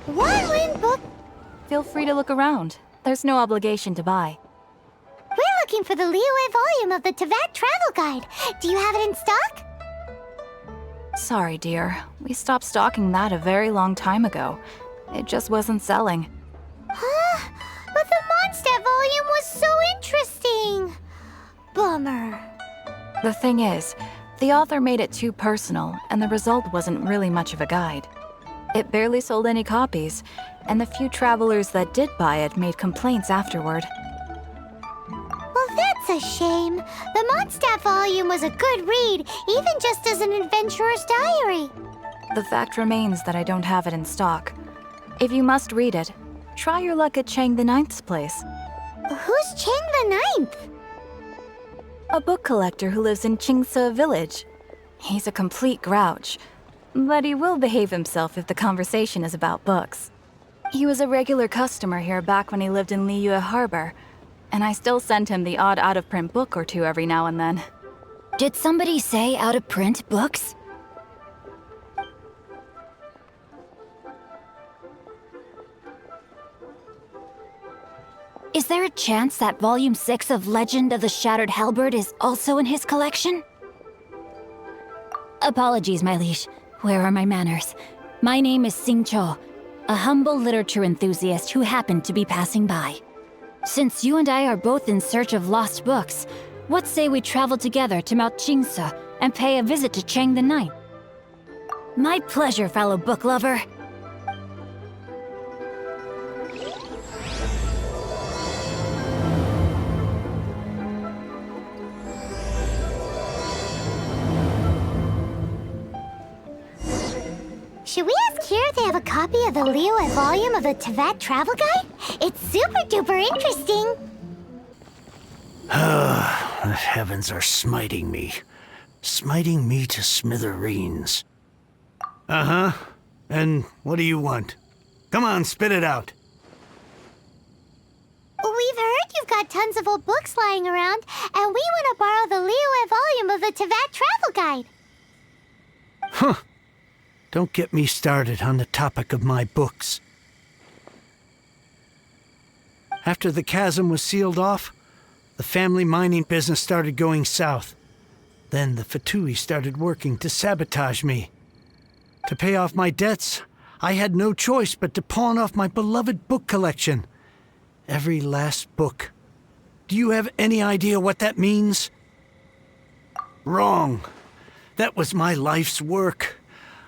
One book. Feel free to look around. There's no obligation to buy. We're looking for the Liyue volume of the Teyvat Travel Guide. Do you have it in stock? Sorry, dear. We stopped stocking that a very long time ago. It just wasn't selling. Huh? But the Mondstadt volume was so interesting. Bummer. The thing is, the author made it too personal, and the result wasn't really much of a guide. It barely sold any copies, and the few travelers that did buy it made complaints afterward. Well, that's a shame. The Mondstadt volume was a good read, even just as an adventurer's diary. The fact remains that I don't have it in stock. If you must read it, try your luck at Chang the Ninth's place. Who's Chang the Ninth? A book collector who lives in Qingse village. He's a complete grouch, but he will behave himself if the conversation is about books. He was a regular customer here back when he lived in Liyue Harbor, and I still send him the odd out-of-print book or two every now and then. Did somebody say out-of-print books? Is there a chance that Volume 6 of Legend of the Shattered Halberd is also in his collection? Apologies, my liege. Where are my manners? My name is Sing Cho, a humble literature enthusiast who happened to be passing by. Since you and I are both in search of lost books, what say we travel together to Mount Qingse and pay a visit to Chang the Ninth? My pleasure, fellow book lover. Should we ask here if they have a copy of the Liyue volume of the Teyvat Travel Guide? It's super duper interesting. The heavens are smiting me. Smiting me to smithereens. Uh-huh. And what do you want? Come on, spit it out. We've heard you've got tons of old books lying around, and we want to borrow the Liyue volume of the Teyvat Travel Guide. Huh. Don't get me started on the topic of my books. After the chasm was sealed off, the family mining business started going south. Then the Fatui started working to sabotage me. To pay off my debts, I had no choice but to pawn off my beloved book collection. Every last book. Do you have any idea what that means? Wrong. That was my life's work.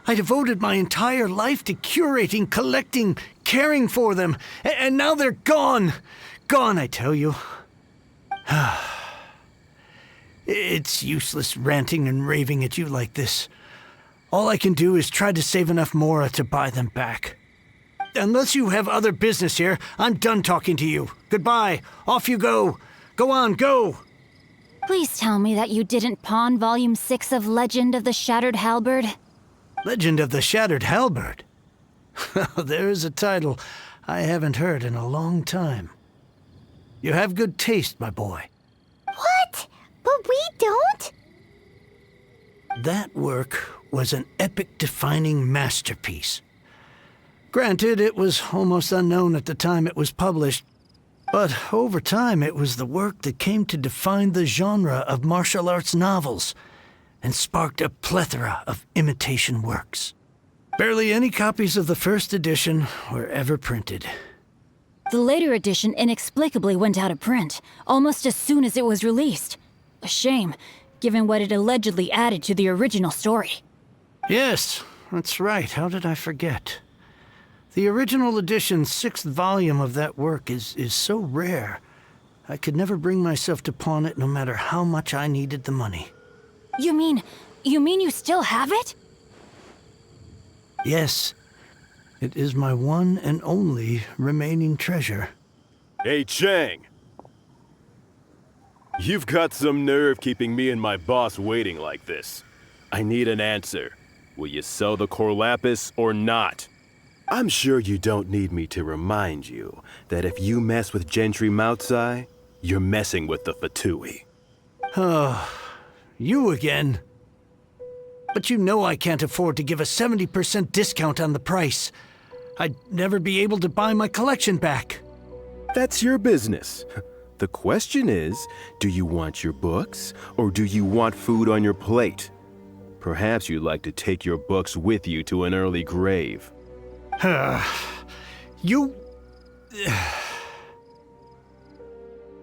I devoted my entire life to curating, collecting, caring for them, and now they're gone. Gone, I tell you. It's useless ranting and raving at you like this. All I can do is try to save enough Mora to buy them back. Unless you have other business here, I'm done talking to you. Goodbye. Off you go. Go on, go. Please tell me that you didn't pawn Volume 6 of Legend of the Shattered Halberd. Legend of the Shattered Halberd? There's a title I haven't heard in a long time. You have good taste, my boy. What? But we don't? That work was an epic-defining masterpiece. Granted, it was almost unknown at the time it was published, but over time it was the work that came to define the genre of martial arts novels and sparked a plethora of imitation works. Barely any copies of the first edition were ever printed. The later edition inexplicably went out of print, almost as soon as it was released. A shame, given what it allegedly added to the original story. Yes, that's right. How did I forget? The original edition's 6th volume of that work is so rare, I could never bring myself to pawn it no matter how much I needed the money. You mean you still have it? Yes. It is my one and only remaining treasure. Hey, Chang! You've got some nerve keeping me and my boss waiting like this. I need an answer. Will you sell the core lapis or not? I'm sure you don't need me to remind you that if you mess with Gentry Moutsai, you're messing with the Fatui. Oh, you again. But you know I can't afford to give a 70% discount on the price. I'd never be able to buy my collection back. That's your business. The question is, do you want your books, or do you want food on your plate? Perhaps you'd like to take your books with you to an early grave. You...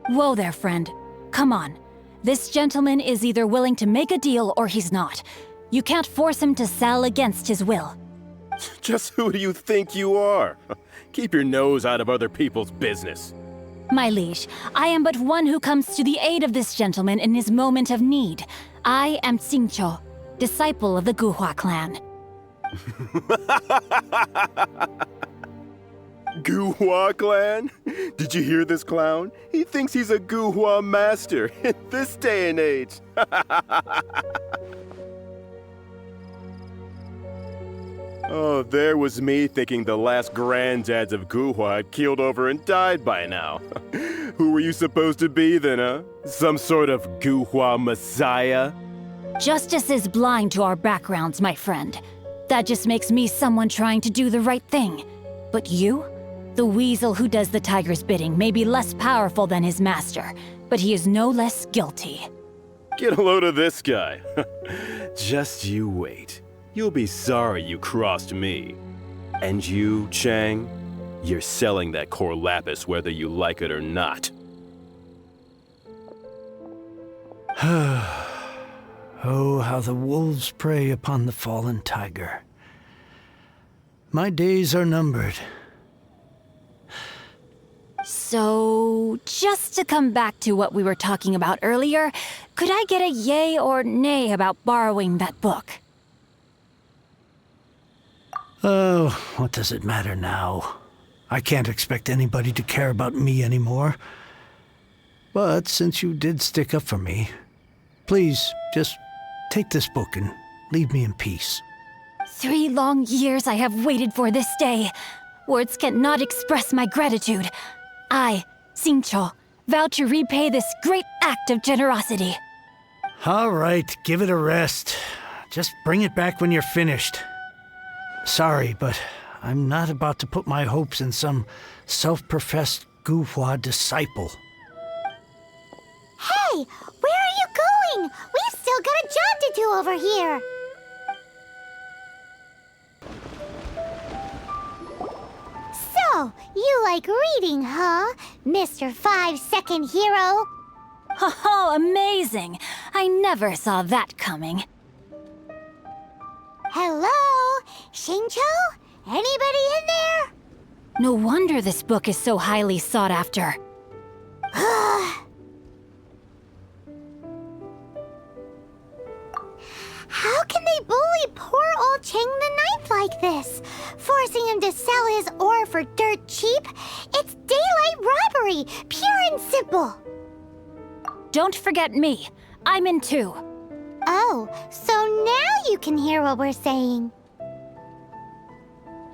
Whoa there, friend. Come on. This gentleman is either willing to make a deal or he's not. You can't force him to sell against his will. Just who do you think you are? Keep your nose out of other people's business. My liege, I am but one who comes to the aid of this gentleman in his moment of need. I am Xingqiu, disciple of the Guhua clan. Guhua clan? Did you hear this clown? He thinks he's a Guhua master in this day and age. Oh, there was me thinking the last granddads of Guhua had keeled over and died by now. Who were you supposed to be then, huh? Some sort of Guhua messiah? Justice is blind to our backgrounds, my friend. That just makes me someone trying to do the right thing. But you? The weasel who does the tiger's bidding may be less powerful than his master, but he is no less guilty. Get a load of this guy. Just you wait. You'll be sorry you crossed me. And you, Chang, you're selling that core lapis whether you like it or not. Oh, how the wolves prey upon the fallen tiger. My days are numbered. So, just to come back to what we were talking about earlier, could I get a yay or nay about borrowing that book? Oh, what does it matter now? I can't expect anybody to care about me anymore. But since you did stick up for me, please just take this book and leave me in peace. 3 long years I have waited for this day. Words cannot express my gratitude. I, Xingqiu, vow to repay this great act of generosity. All right, give it a rest. Just bring it back when you're finished. Sorry, but I'm not about to put my hopes in some self-professed Guhua disciple. Hey, where are you going? We've still got a job to do over here. So, you like reading, huh, Mr. 5-second hero? Oh, amazing! I never saw that coming. Hello? Xingqiu? Anybody in there? No wonder this book is so highly sought after. How can they bully poor old Chang the Ninth like this? Forcing him to sell his ore for dirt cheap? It's daylight robbery, pure and simple. Don't forget me. I'm in too. Oh, so now you can hear what we're saying.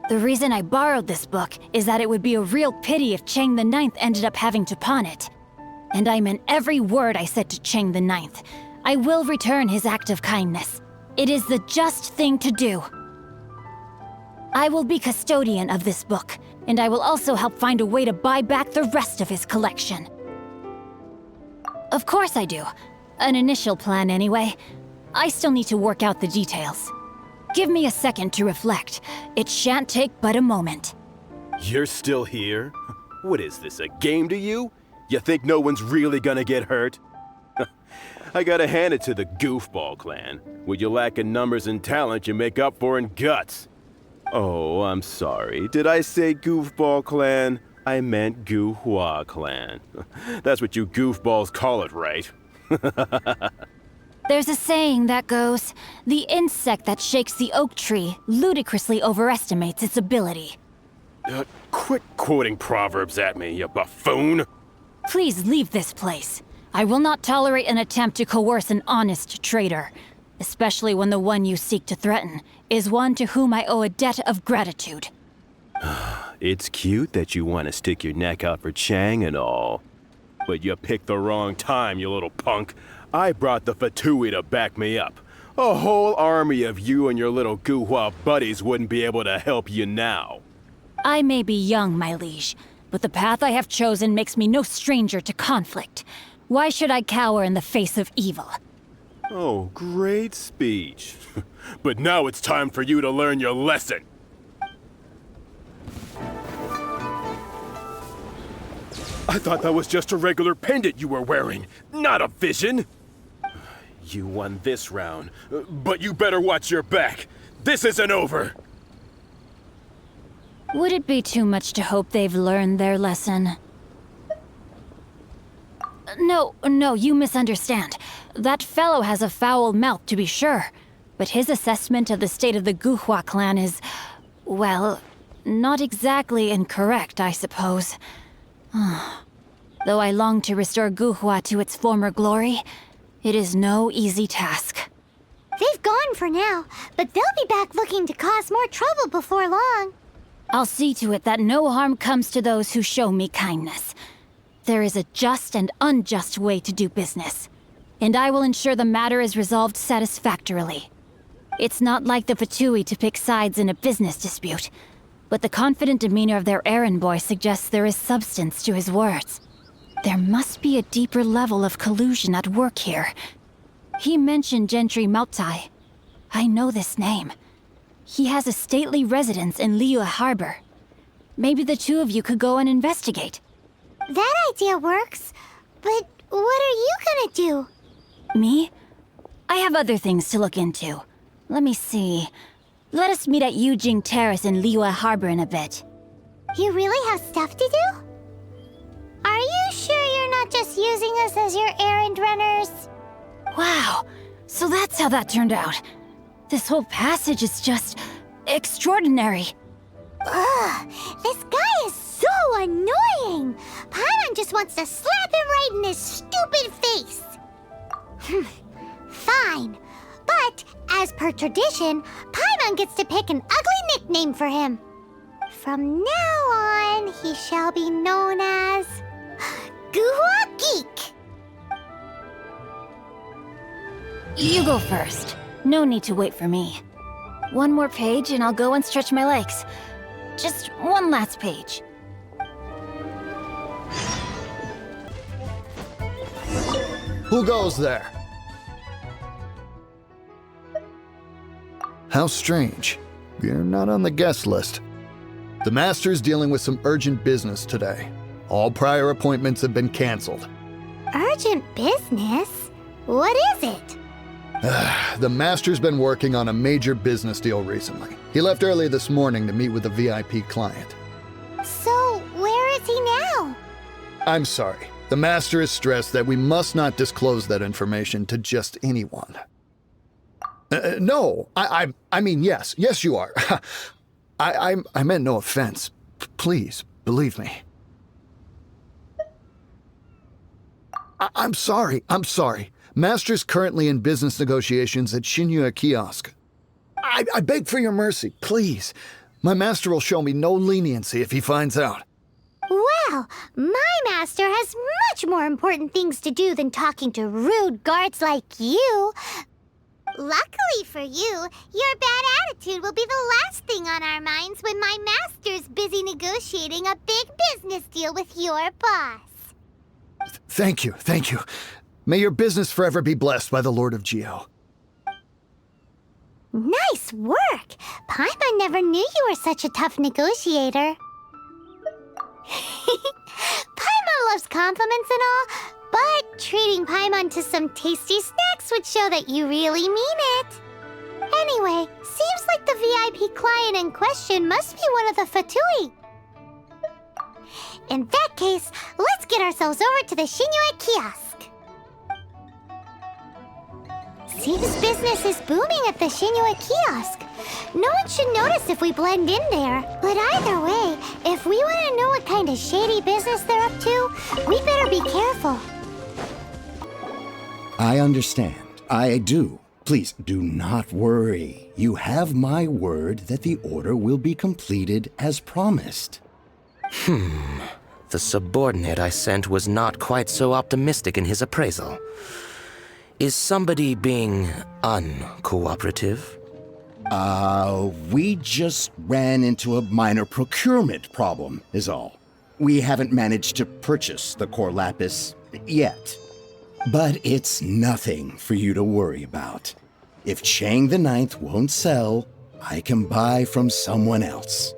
The reason I borrowed this book is that it would be a real pity if Chang the Ninth ended up having to pawn it. And I meant every word I said to Chang the Ninth. I will return his act of kindness. It is the just thing to do. I will be custodian of this book, and I will also help find a way to buy back the rest of his collection. Of course I do. An initial plan anyway. I still need to work out the details. Give me a second to reflect. It shan't take but a moment. You're still here? What is this, a game to you? You think no one's really gonna get hurt? I gotta hand it to the Goofball clan. What you lack in numbers and talent, you make up for in guts. Oh, I'm sorry. Did I say Goofball clan? I meant Guhua clan. That's what you goofballs call it, right? There's a saying that goes, the insect that shakes the oak tree ludicrously overestimates its ability. Quit quoting proverbs at me, you buffoon! Please leave this place. I will not tolerate an attempt to coerce an honest trader, especially when the one you seek to threaten is one to whom I owe a debt of gratitude. It's cute that you want to stick your neck out for Chang and all. But you picked the wrong time, you little punk. I brought the Fatui to back me up. A whole army of you and your little Guhua buddies wouldn't be able to help you now. I may be young, my liege, but the path I have chosen makes me no stranger to conflict. Why should I cower in the face of evil? Oh, great speech. But now it's time for you to learn your lesson. I thought that was just a regular pendant you were wearing, not a vision. You won this round, but you better watch your back. This isn't over. Would it be too much to hope they've learned their lesson? No, you misunderstand. That fellow has a foul mouth, to be sure. But his assessment of the state of the Guhua clan is, well, not exactly incorrect, I suppose. Though I long to restore Guhua to its former glory, it is no easy task. They've gone for now, but they'll be back looking to cause more trouble before long. I'll see to it that no harm comes to those who show me kindness. There is a just and unjust way to do business, and I will ensure the matter is resolved satisfactorily. It's not like the Fatui to pick sides in a business dispute, but the confident demeanor of their errand boy suggests there is substance to his words. There must be a deeper level of collusion at work here. He mentioned Gentry Mautai. I know this name. He has a stately residence in Liyue Harbor. Maybe the two of you could go and investigate. That idea works, but what are you gonna do? Me? I have other things to look into. Let me see. Let us meet at Yujing Terrace in Liyue Harbor in a bit. You really have stuff to do? Are you sure you're not just using us as your errand runners? Wow, so that's how that turned out. This whole passage is just extraordinary. Ugh, this guy is so annoying! Paimon just wants to slap him right in his stupid face! Fine, but as per tradition, Paimon gets to pick an ugly nickname for him. From now on, he shall be known as Guhua Geek. You go first. No need to wait for me. One more page and I'll go and stretch my legs. Just one last page. Who goes there? How strange. You're not on the guest list. The Master's dealing with some urgent business today. All prior appointments have been canceled. Urgent business? What is it? The Master's been working on a major business deal recently. He left early this morning to meet with a VIP client. So, where is he now? I'm sorry. The Master is stressed that we must not disclose that information to just anyone. No, I mean, yes, you are. I meant no offense. Please, believe me. I'm sorry. Master's currently in business negotiations at Shinyue Kiosk. I beg for your mercy, please. My master will show me no leniency if he finds out. Well, my master has much more important things to do than talking to rude guards like you. Luckily for you, your bad attitude will be the last thing on our minds when my master's busy negotiating a big business deal with your boss. Thank you. May your business forever be blessed by the Lord of Geo. Nice work! Paimon never knew you were such a tough negotiator. Paimon loves compliments and all, but treating Paimon to some tasty snacks would show that you really mean it. Anyway, seems like the VIP client in question must be one of the Fatui. In that case, let's get ourselves over to the Shinyue Kiosk. Seems business is booming at the Shinyue Kiosk. No one should notice if we blend in there. But either way, if we want to know what kind of shady business they're up to, we better be careful. I understand. I do. Please do not worry. You have my word that the order will be completed as promised. The subordinate I sent was not quite so optimistic in his appraisal. Is somebody being uncooperative? We just ran into a minor procurement problem, is all. We haven't managed to purchase the core lapis yet. But it's nothing for you to worry about. If Chang the Ninth won't sell, I can buy from someone else.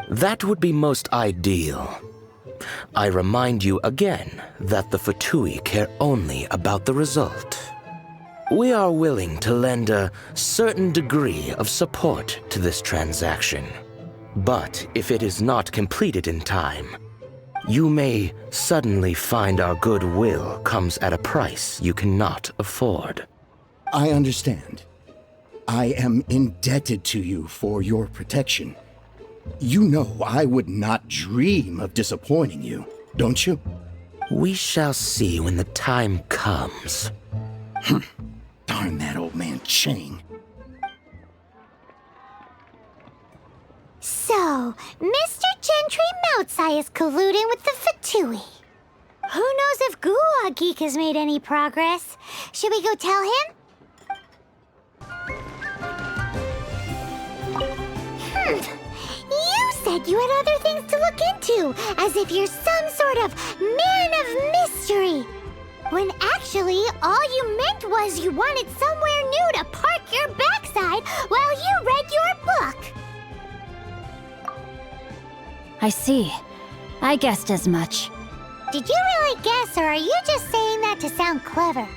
That would be most ideal. I remind you again that the Fatui care only about the result. We are willing to lend a certain degree of support to this transaction. But if it is not completed in time, you may suddenly find our goodwill comes at a price you cannot afford. I understand. I am indebted to you for your protection. You know I would not dream of disappointing you, don't you? We shall see when the time comes. Darn that old man Chang. So, Mr. Gentry Moutsai is colluding with the Fatui. Who knows if Guwa Geek has made any progress? Should we go tell him? You said you had other things to look into, as if you're some sort of man of mystery. When actually, all you meant was you wanted somewhere new to park your backside while you read your book. I see. I guessed as much. Did you really guess, or are you just saying that to sound clever?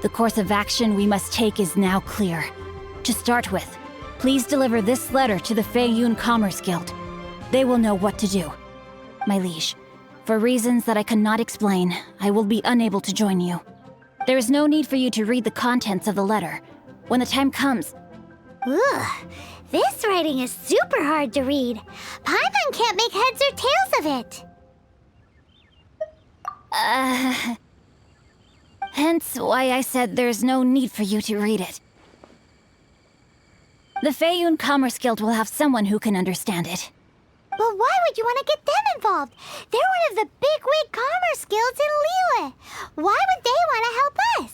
The course of action we must take is now clear. To start with, please deliver this letter to the Feiyun Commerce Guild. They will know what to do. My liege, for reasons that I cannot explain, I will be unable to join you. There is no need for you to read the contents of the letter. When the time comes... Ugh, this writing is super hard to read. Paimon can't make heads or tails of it. Hence why I said there's no need for you to read it. The Feiyun Commerce Guild will have someone who can understand it. But why would you want to get them involved? They're one of the bigwig commerce guilds in Liyue. Why would they want to help us?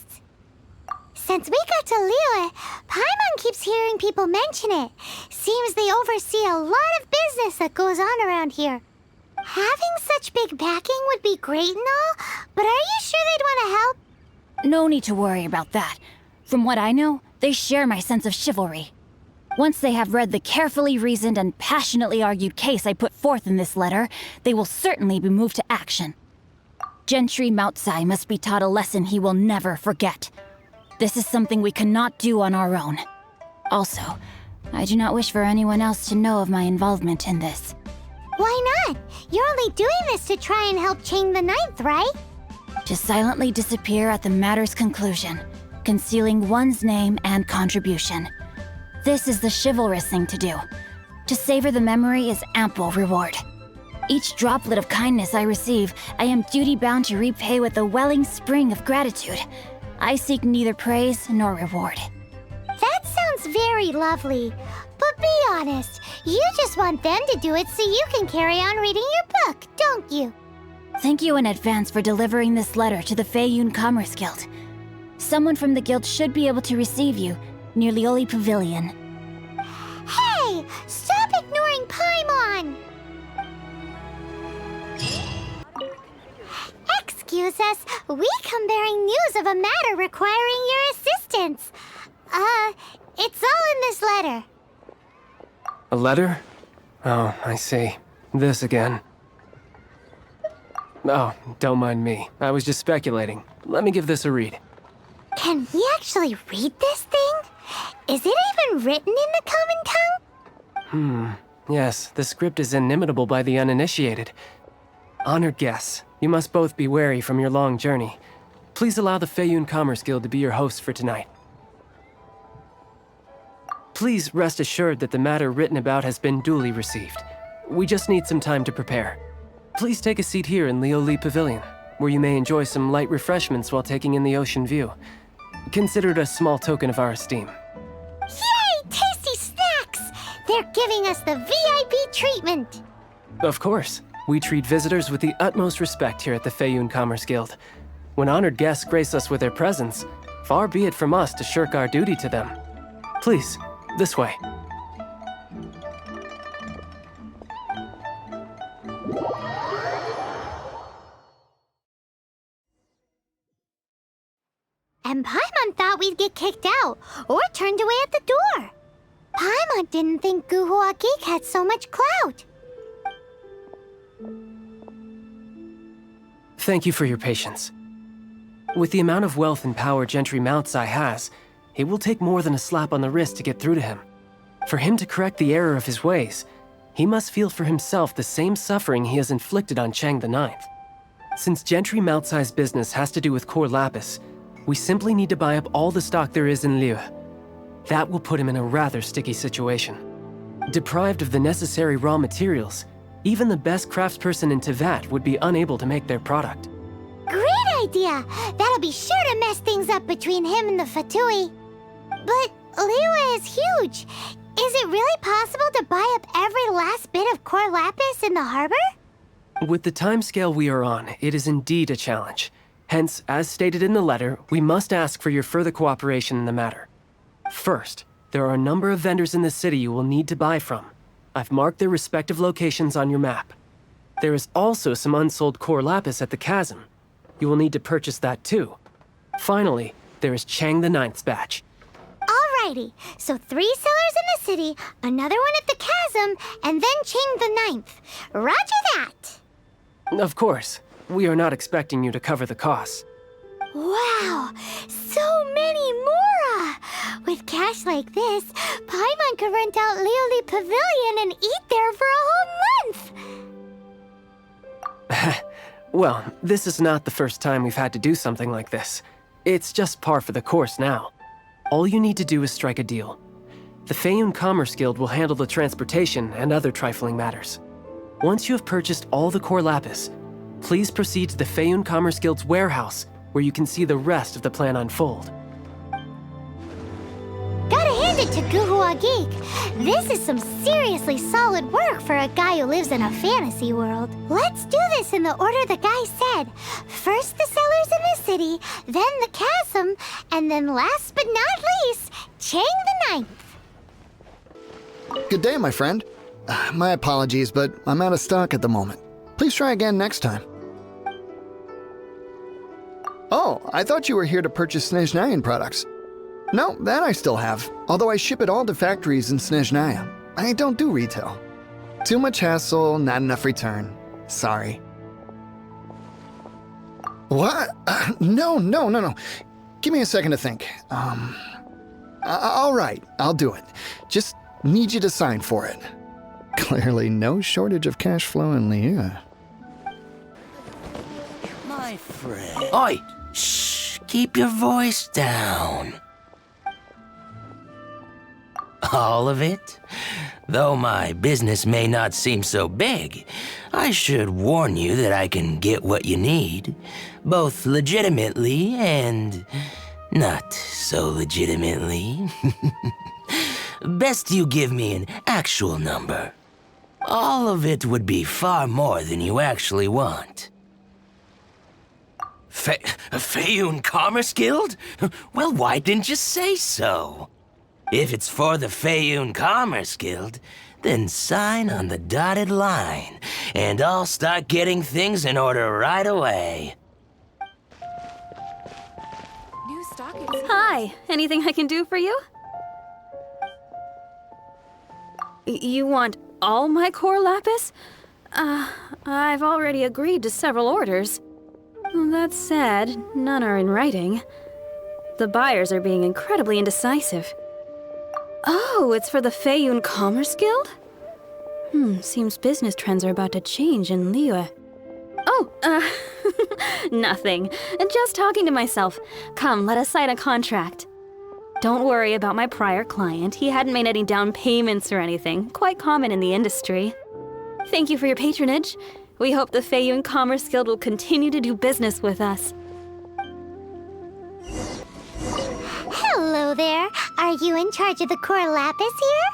Since we got to Liyue, Paimon keeps hearing people mention it. Seems they oversee a lot of business that goes on around here. Having such big backing would be great and all, but are you sure they'd want to help? No need to worry about that. From what I know, they share my sense of chivalry. Once they have read the carefully reasoned and passionately argued case I put forth in this letter, they will certainly be moved to action. Gentry Moutsai must be taught a lesson he will never forget. This is something we cannot do on our own. Also, I do not wish for anyone else to know of my involvement in this. Why not? You're only doing this to try and help Chang the Ninth, right? To silently disappear at the matter's conclusion, concealing one's name and contribution. This is the chivalrous thing to do. To savor the memory is ample reward. Each droplet of kindness I receive, I am duty-bound to repay with a welling spring of gratitude. I seek neither praise nor reward. That sounds very lovely. But be honest, you just want them to do it so you can carry on reading your book, don't you? Thank you in advance for delivering this letter to the Feiyun Commerce Guild. Someone from the guild should be able to receive you near Lioli Pavilion. Hey! Stop ignoring Paimon! Excuse us, we come bearing news of a matter requiring your assistance. It's all in this letter. A letter? Oh, I see. This again. Oh, don't mind me. I was just speculating. Let me give this a read. Can we actually read this thing? Is it even written in the common tongue? Yes, the script is inimitable by the uninitiated. Honored guests, you must both be wary from your long journey. Please allow the Feiyun Commerce Guild to be your host for tonight. Please rest assured that the matter written about has been duly received. We just need some time to prepare. Please take a seat here in Lioli Pavilion, where you may enjoy some light refreshments while taking in the ocean view. Consider it a small token of our esteem. Yay! Tasty snacks! They're giving us the VIP treatment! Of course. We treat visitors with the utmost respect here at the Feiyun Commerce Guild. When honored guests grace us with their presence, far be it from us to shirk our duty to them. Please, This way. And Paimon thought we'd get kicked out, or turned away at the door. Paimon didn't think Guhua Geek had so much clout. Thank you for your patience. With the amount of wealth and power Gentry Moutsai has, it will take more than a slap on the wrist to get through to him. For him to correct the error of his ways, he must feel for himself the same suffering he has inflicted on Chang the Ninth. Since Gentry Moutsai's business has to do with core lapis, we simply need to buy up all the stock there is in Liyue. That will put him in a rather sticky situation. Deprived of the necessary raw materials, even the best craftsperson in Teyvat would be unable to make their product. Great idea! That'll be sure to mess things up between him and the Fatui. But Liyue is huge. Is it really possible to buy up every last bit of core lapis in the harbor? With the timescale we are on, it is indeed a challenge. Hence, as stated in the letter, we must ask for your further cooperation in the matter. First, there are a number of vendors in the city you will need to buy from. I've marked their respective locations on your map. There is also some unsold core lapis at the chasm. You will need to purchase that too. Finally, there is Chang the Ninth's batch. Alrighty, so 3 sellers in the city, another one at the chasm, and then Chang the Ninth. Roger that! Of course, we are not expecting you to cover the costs. Wow, so many more! With cash like this, Paimon could rent out Lioli Pavilion and eat there for a whole month! Well, this is not the first time we've had to do something like this. It's just par for the course now. All you need to do is strike a deal. The Feiyun Commerce Guild will handle the transportation and other trifling matters. Once you have purchased all the core lapis, please proceed to the Feiyun Commerce Guild's warehouse, where you can see the rest of the plan unfold. Gotta hand it to Guhua Geek. This is some seriously solid work for a guy who lives in a fantasy world. Let's do this in the order the guy said. First the sellers in the city, then the chasm, and then last but not least, Chang the Ninth. Good day, my friend. My apologies, but I'm out of stock at the moment. Please try again next time. Oh, I thought you were here to purchase Snezhnayan products. No, that I still have, although I ship it all to factories in Snezhnaya. I don't do retail. Too much hassle, not enough return. Sorry. What? No. Give me a second to think. All right, I'll do it. Just need you to sign for it. Clearly no shortage of cash flow in Liyue. My friend. Oi! Shh! Keep your voice down. All of it? Though my business may not seem so big, I should warn you that I can get what you need, both legitimately and not so legitimately. Best you give me an actual number. All of it would be far more than you actually want. Feiyun Commerce Guild? Well, why didn't you say so? If it's for the Feiyun Commerce Guild, then sign on the dotted line, and I'll start getting things in order right away. Hi, anything I can do for you? You want all my core lapis? I've already agreed to several orders. That said, none are in writing. The buyers are being incredibly indecisive. Oh, it's for the Feiyun Commerce Guild? Seems business trends are about to change in Liyue. Oh, nothing. Just talking to myself. Come, let us sign a contract. Don't worry about my prior client. He hadn't made any down payments or anything. Quite common in the industry. Thank you for your patronage. We hope the Feiyun Commerce Guild will continue to do business with us. Hello there. Are you in charge of the core lapis here?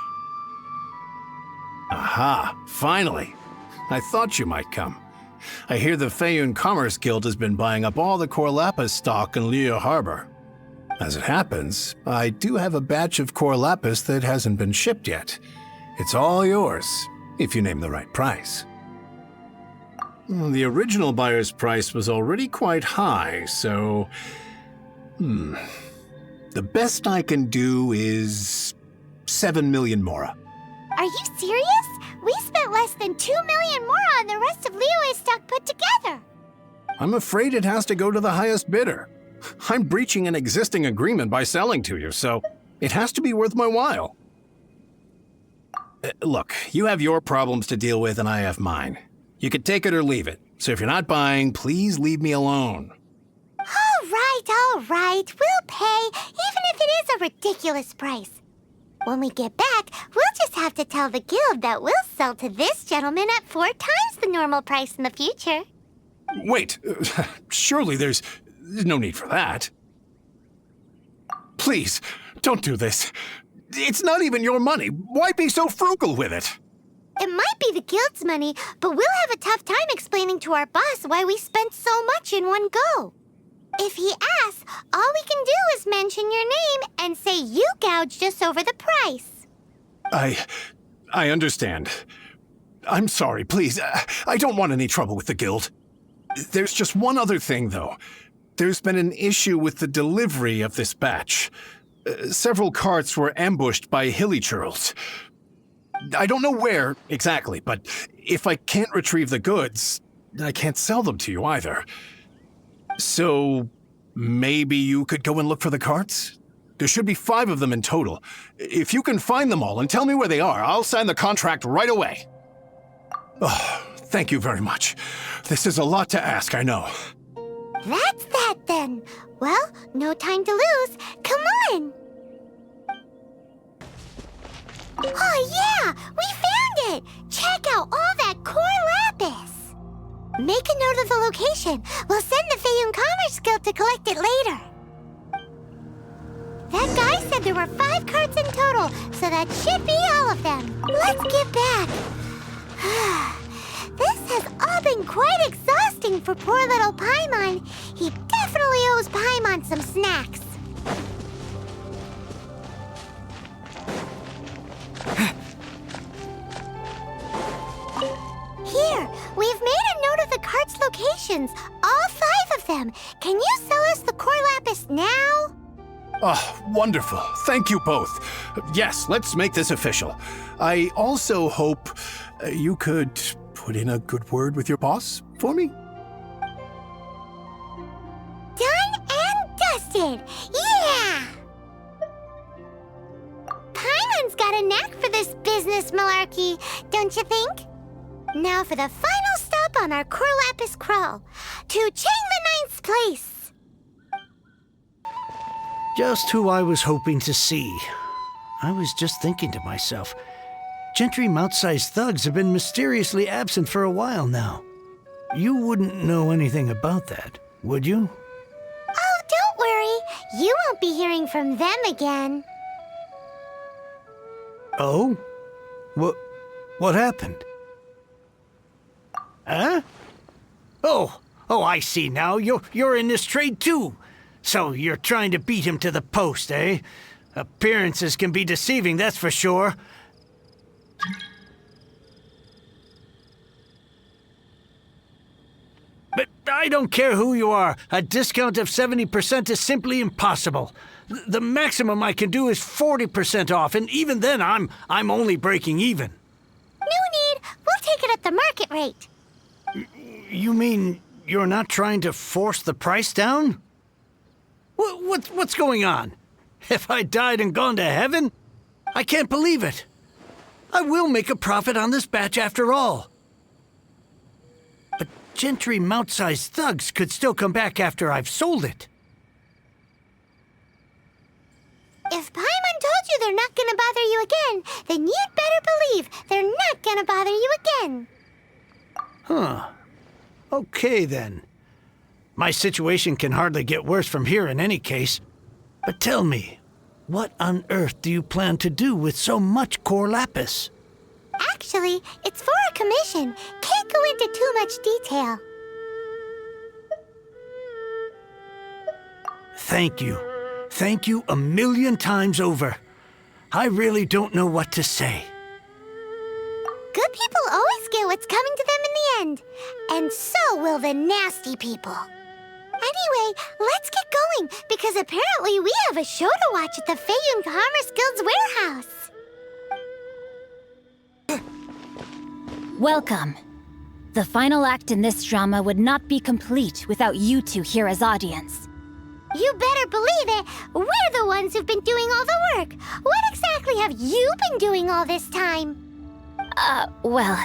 Aha, finally. I thought you might come. I hear the Feiyun Commerce Guild has been buying up all the core lapis stock in Liyue Harbor. As it happens, I do have a batch of core lapis that hasn't been shipped yet. It's all yours, if you name the right price. The original buyer's price was already quite high, so... The best I can do is 7 million mora. Are you serious? We spent less than 2 million more on the rest of Liyue's stock put together. I'm afraid it has to go to the highest bidder. I'm breaching an existing agreement by selling to you, so it has to be worth my while. Look, you have your problems to deal with and I have mine. You can take it or leave it. So if you're not buying, please leave me alone. All right. We'll pay, even if it is a ridiculous price. When we get back, we'll just have to tell the guild that we'll sell to this gentleman at 4 times the normal price in the future. Wait, surely there's no need for that. Please, don't do this. It's not even your money. Why be so frugal with it? It might be the guild's money, but we'll have a tough time explaining to our boss why we spent so much in one go. If he asks, all we can do is mention your name and say you gouged us over the price. I understand. I'm sorry, please. I don't want any trouble with the guild. There's just one other thing, though. There's been an issue with the delivery of this batch. Several carts were ambushed by hilly churls. I don't know where exactly, but if I can't retrieve the goods, I can't sell them to you either. So maybe you could go and look for the carts? There should be 5 of them in total. If you can find them all and tell me where they are, I'll sign the contract right away. Oh, thank you very much. This is a lot to ask, I know. That's that then. Well, no time to lose. Come on! Oh yeah! We found it! Check out all that core lapis! Make a note of the location. We'll send the Fayun Commerce Guild to collect it later. That guy said there were 5 carts in total, so that should be all of them. Let's get back. This has all been quite exhausting for poor little Paimon. He definitely owes Paimon some snacks. Here, we've made a note of the cart's locations, all 5 of them. Can you sell us the core lapis now? Oh, wonderful. Thank you both. Yes, let's make this official. I also hope you could put in a good word with your boss for me? Done and dusted! Yeah! Paimon's got a knack for this business malarkey, don't you think? Now for the final stop on our core lapis crawl, to Chain the Ninth's place. Just who I was hoping to see. I was just thinking to myself, Gentry mount-sized thugs have been mysteriously absent for a while now. You wouldn't know anything about that, would you? Oh, don't worry. You won't be hearing from them again. Oh? What happened? Huh? Oh, I see now. You're in this trade too. So you're trying to beat him to the post, eh? Appearances can be deceiving, that's for sure. But I don't care who you are. A discount of 70% is simply impossible. The maximum I can do is 40% off, and even then I'm only breaking even. No need. We'll take it at the market rate. You mean you're not trying to force the price down? What's going on? Have I died and gone to heaven? I can't believe it. I will make a profit on this batch after all. But Gentry mount-sized thugs could still come back after I've sold it. If Paimon told you they're not gonna bother you again, then you'd better believe they're not gonna bother you again. Huh. Okay, then. My situation can hardly get worse from here in any case. But tell me, what on earth do you plan to do with so much core lapis? Actually, it's for a commission. Can't go into too much detail. Thank you. Thank you a million times over. I really don't know what to say. Good people always get what's coming to them in the end. And so will the nasty people. Anyway, let's get going, because apparently we have a show to watch at the Feiyun Commerce Guild's warehouse. Welcome. The final act in this drama would not be complete without you two here as audience. You better believe it. We're the ones who've been doing all the work. What exactly have you been doing all this time? Well,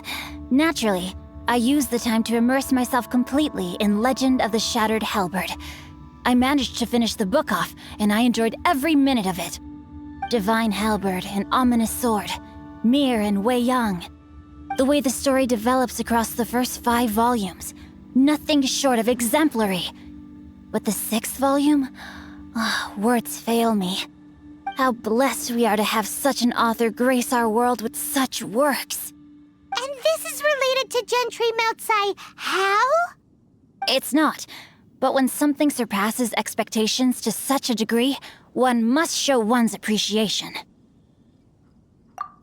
naturally, I used the time to immerse myself completely in Legend of the Shattered Halberd. I managed to finish the book off, and I enjoyed every minute of it. Divine Halberd, an ominous sword, Mir and Wei Yang. The way the story develops across the first 5 volumes, nothing short of exemplary. But the 6th volume? Words fail me. How blessed we are to have such an author grace our world with such works. And this is related to Gentry Meltsai. How? It's not. But when something surpasses expectations to such a degree, one must show one's appreciation.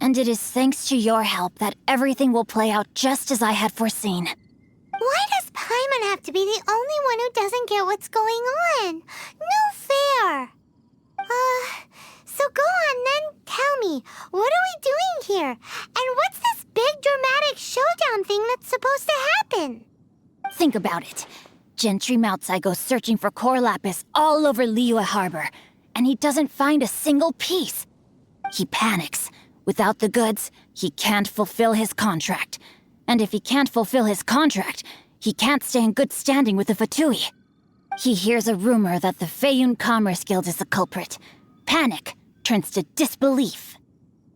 And it is thanks to your help that everything will play out just as I had foreseen. Why does Paimon have to be the only one who doesn't get what's going on? No fair. So go on then, tell me, what are we doing here? And what's this big dramatic showdown thing that's supposed to happen? Think about it. Gentry Meltsai goes searching for core lapis all over Liyue Harbor, and he doesn't find a single piece. He panics. Without the goods, he can't fulfill his contract. And if he can't fulfill his contract, he can't stay in good standing with the Fatui. He hears a rumor that the Feiyun Commerce Guild is the culprit. Panic turns to disbelief.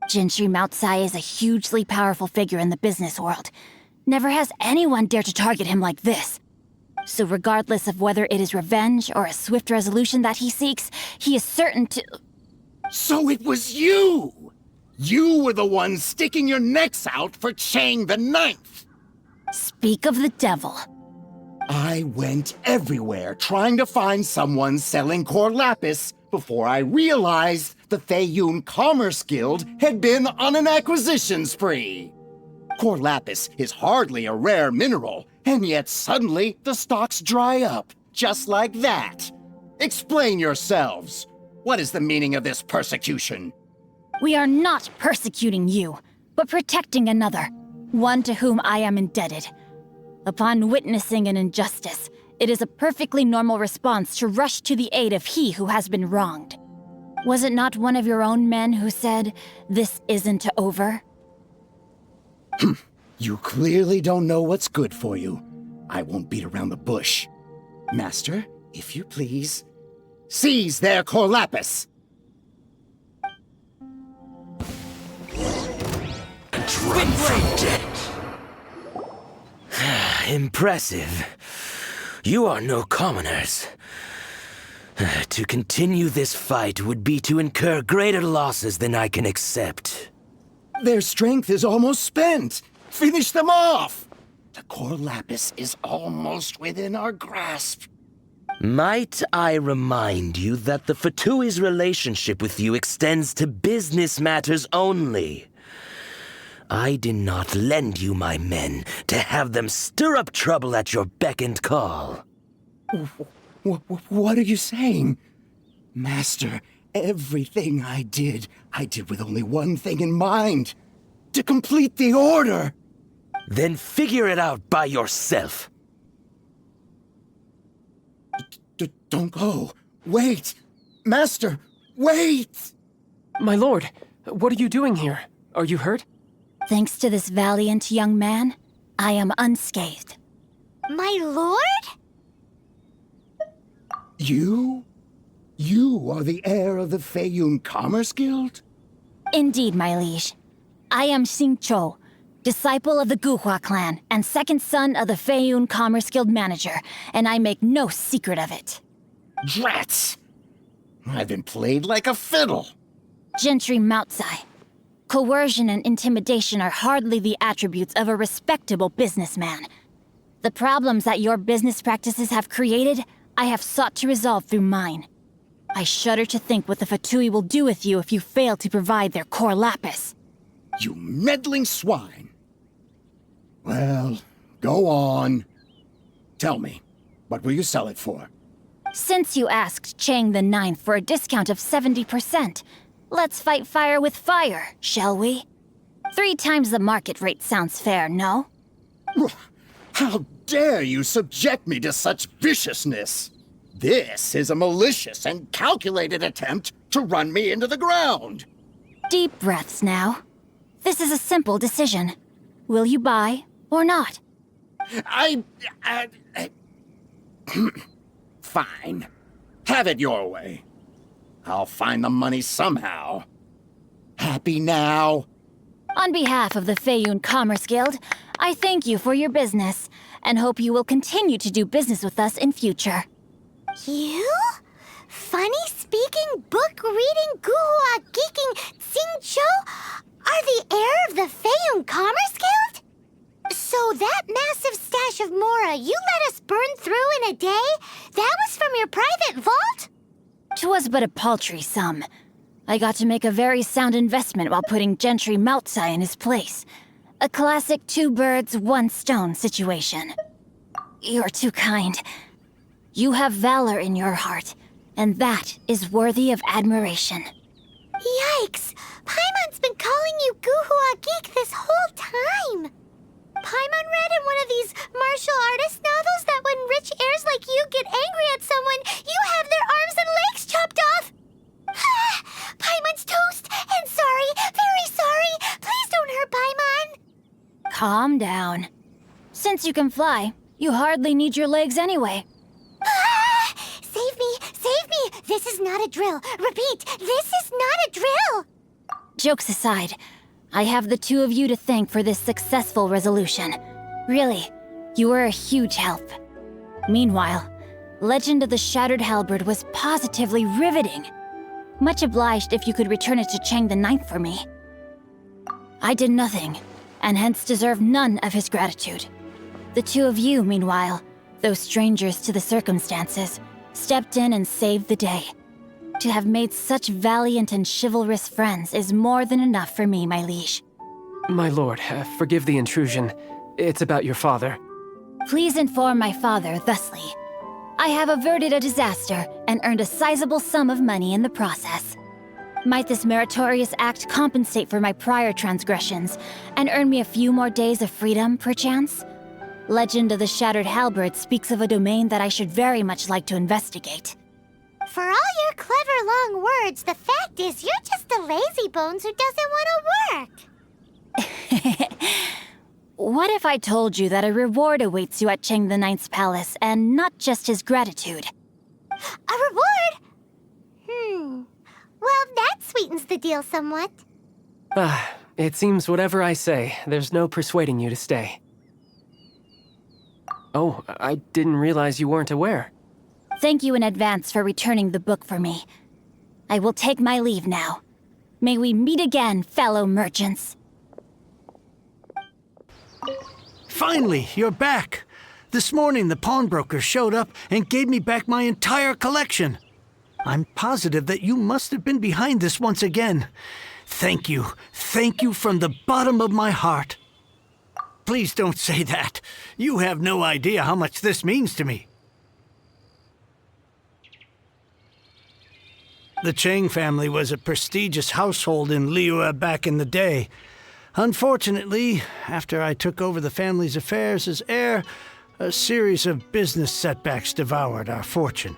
Gentry Meltsai is a hugely powerful figure in the business world. Never has anyone dared to target him like this. So regardless of whether it is revenge or a swift resolution that he seeks, he is certain to... So it was you! You were the one sticking your necks out for Chang the Ninth! Speak of the devil. I went everywhere trying to find someone selling core lapis before I realized the Feiyun Commerce Guild had been on an acquisition spree. Core lapis is hardly a rare mineral, and yet suddenly the stocks dry up, just like that. Explain yourselves. What is the meaning of this persecution? We are not persecuting you, but protecting another, one to whom I am indebted. Upon witnessing an injustice, it is a perfectly normal response to rush to the aid of he who has been wronged. Was it not one of your own men who said, "This isn't over"? You clearly don't know what's good for you. I won't beat around the bush. Master, if you please, seize their core lapis! Run from death. Impressive. You are no commoners. To continue this fight would be to incur greater losses than I can accept. Their strength is almost spent. Finish them off! The core lapis is almost within our grasp. Might I remind you that the Fatui's relationship with you extends to business matters only? I did not lend you my men to have them stir up trouble at your beck and call. What are you saying? Master, everything I did with only one thing in mind. To complete the order! Then figure it out by yourself. Don't go. Wait! Master, wait! My lord, what are you doing here? Are you hurt? Thanks to this valiant young man, I am unscathed. My lord? You? You are the heir of the Feiyun Commerce Guild? Indeed, my liege. I am Xingqiu, disciple of the Guhua clan and second son of the Feiyun Commerce Guild manager, and I make no secret of it. Drats! I've been played like a fiddle. Gentry Meltsai. Coercion and intimidation are hardly the attributes of a respectable businessman. The problems that your business practices have created, I have sought to resolve through mine. I shudder to think what the Fatui will do with you if you fail to provide their core lapis. You meddling swine. Well, go on. Tell me, what will you sell it for? Since you asked Chang the Ninth for a discount of 70%, let's fight fire with fire, shall we? 3 times the market rate sounds fair, no? How dare you subject me to such viciousness? This is a malicious and calculated attempt to run me into the ground. Deep breaths now. This is a simple decision. Will you buy or not? Fine. Have it your way. I'll find the money somehow. Happy now? On behalf of the Feiyun Commerce Guild, I thank you for your business and hope you will continue to do business with us in future. You? Funny-speaking, book-reading, guhua geeking Xingqiu are the heir of the Feiyun Commerce Guild? So that massive stash of Mora you let us burn through in a day, that was from your private vault? 'Twas but a paltry sum. I got to make a very sound investment while putting Gentry Maltsai in his place. A classic 2 birds, 1 stone situation. You're too kind. You have valor in your heart, and that is worthy of admiration. Yikes! Paimon's been calling you Guhua Geek this whole time! Paimon read in one of these martial artist novels that when rich heirs like you get angry at someone, you have their arms and legs chopped off! Paimon's toast, and sorry, very sorry! Please don't hurt Paimon! Calm down. Since you can fly, you hardly need your legs anyway. Save me! Save me! This is not a drill! Repeat, this is not a drill! Jokes aside, I have the 2 of you to thank for this successful resolution. Really, you were a huge help. Meanwhile, Legend of the Shattered Halberd was positively riveting. Much obliged if you could return it to Chang the Ninth for me. I did nothing, and hence deserve none of his gratitude. The 2 of you, meanwhile, though strangers to the circumstances, stepped in and saved the day. To have made such valiant and chivalrous friends is more than enough for me, my liege. My lord, forgive the intrusion. It's about your father. Please inform my father thusly. I have averted a disaster and earned a sizable sum of money in the process. Might this meritorious act compensate for my prior transgressions and earn me a few more days of freedom, perchance? Legend of the Shattered Halberd speaks of a domain that I should very much like to investigate. For all your clever long words, the fact is you're just a lazy bones who doesn't want to work. What if I told you that a reward awaits you at Chang the Ninth's palace, and not just his gratitude? A reward? Well, that sweetens the deal somewhat. It seems whatever I say, there's no persuading you to stay. Oh, I didn't realize you weren't aware. Thank you in advance for returning the book for me. I will take my leave now. May we meet again, fellow merchants. Finally, you're back. This morning, the pawnbroker showed up and gave me back my entire collection. I'm positive that you must have been behind this once again. Thank you. Thank you from the bottom of my heart. Please don't say that. You have no idea how much this means to me. The Chang family was a prestigious household in Liyue back in the day. Unfortunately, after I took over the family's affairs as heir, a series of business setbacks devoured our fortune.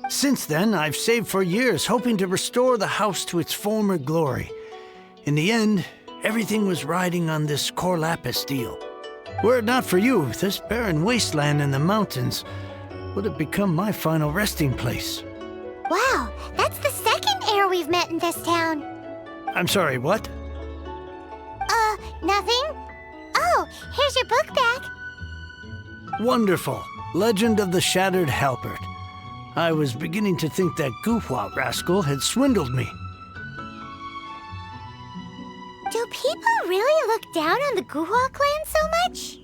Since then, I've saved for years, hoping to restore the house to its former glory. In the end, everything was riding on this core lapis deal. Were it not for you, this barren wasteland in the mountains would have become my final resting place. Wow, that's the second heir we've met in this town. I'm sorry, what? Nothing? Oh, here's your book back. Wonderful. Legend of the Shattered Halberd. I was beginning to think that Guhua rascal had swindled me. Do people really look down on the Guhua clan so much?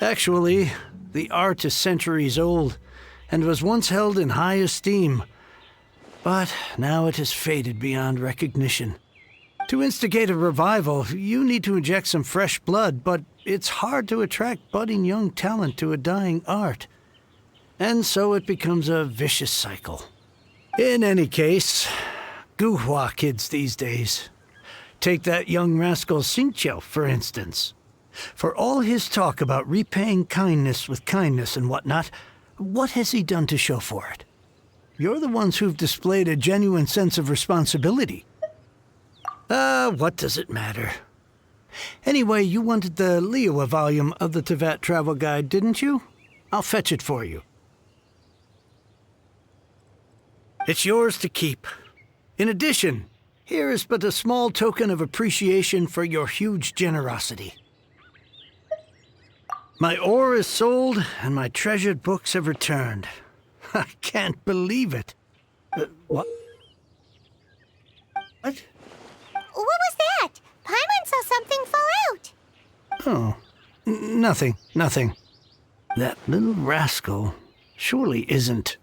Actually, the art is centuries old and was once held in high esteem. But now it has faded beyond recognition. To instigate a revival, you need to inject some fresh blood, but it's hard to attract budding young talent to a dying art. And so it becomes a vicious cycle. In any case, Guhua kids these days. Take that young rascal Xingqiu, for instance. For all his talk about repaying kindness with kindness and whatnot, what has he done to show for it? You're the ones who've displayed a genuine sense of responsibility. What does it matter? Anyway, you wanted the Liyue volume of the Teyvat Travel Guide, didn't you? I'll fetch it for you. It's yours to keep. In addition, here is but a small token of appreciation for your huge generosity. My ore is sold, and my treasured books have returned. I can't believe it. What? What? What was that? Paimon saw something fall out. Oh, nothing. That little rascal surely isn't...